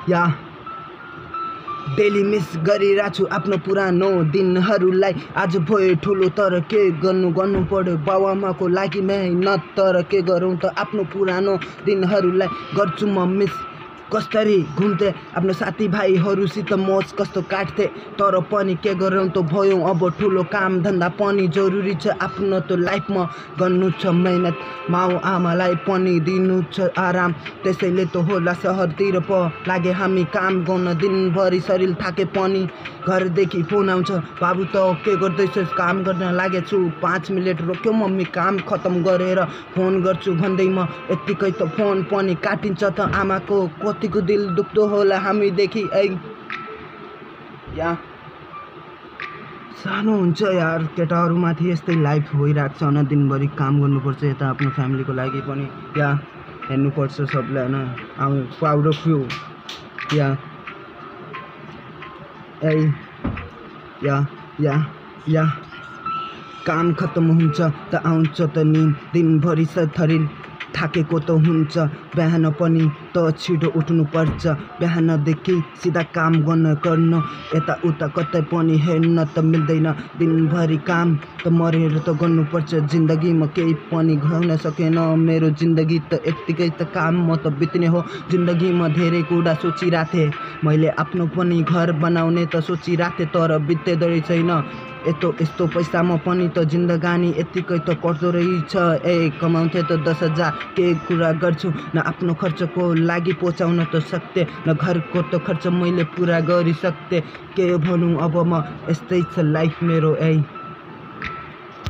या daily miss गरिरहेको छु आफ्नो पुरानो दिनहरूलाई। आज भयो ठुलो तर के गर्नु पर्यो बाबुआमाको लागि मेहनत, तर के गरौँ त आफ्नो पुरानो दिनहरूलाई गर्छु म मिस। कसरी घुम्थे आफ्नो साथीभाइहरूसित मौज कस्तो काट्थे, तर पनि के गरौँ त भयो अब ठुलो काम धन्दा पनि जरुरी छ आफ्नो त लाइफमा। गर्नु छ मेहनत, माउ आमालाई पनि दिनु छ आराम, त्यसैले त होला सहरतिर पो लागे हामी काम गर्न। दिनभरि शरीर थाके पनि घरदेखि फोन आउँछ, बाबु त के गर्दैछस्, काम गर्न लागेछु 5 मिनट रोक्यो मम्मी काम खत्तम गरेर फोन गर्छु भन्दैमा यत्तिकै त फोन पनि काटिन्छ त आमाको कतिको दिल दुख्दो होला हामीदेखि। या सानो हुन्छ यार, केटाहरूमाथि यस्तै लाइफ भइरहेको छ न, दिनभरि काम गर्नुपर्छ यता आफ्नो फ्यामिलीको लागि पनि। या हेर्नुपर्छ सबलाई होइन, आम प्राउड अफ यु। या काम खत्तम हुन्छ त आउँछ त निद, दिनभरि शरीर थाकेको त हुन्छ, बिहान पनि त छिटो उठ्नुपर्छ, बिहानदेखि सिधा काम गर्न यताउता कतै पनि हेर्न त मिल्दैन। दिनभरि काम त मरेर त गर्नुपर्छ, जिन्दगीमा केही पनि गर्न सकेन मेरो जिन्दगी त यत्तिकै त काम म त बित्ने हो। जिन्दगीमा धेरै कुरा सोचिरहेको थिएँ मैले, आफ्नो पनि घर बनाउने त सोचिरहेको थिएँ, तर बित्दै छैन। यस्तो पैसामा पनि त जिन्दगानी यत्तिकै त कट्दो रहेछ। कमाउँथे त 10,000 के कुरा गर्छु, न आफ्नो खर्चको लागि पहुँचाउन त सक्थे, न घरको त खर्च मैले पुरा गरिसक्थे। के भनौँ अब म, यस्तै छ लाइफ मेरो।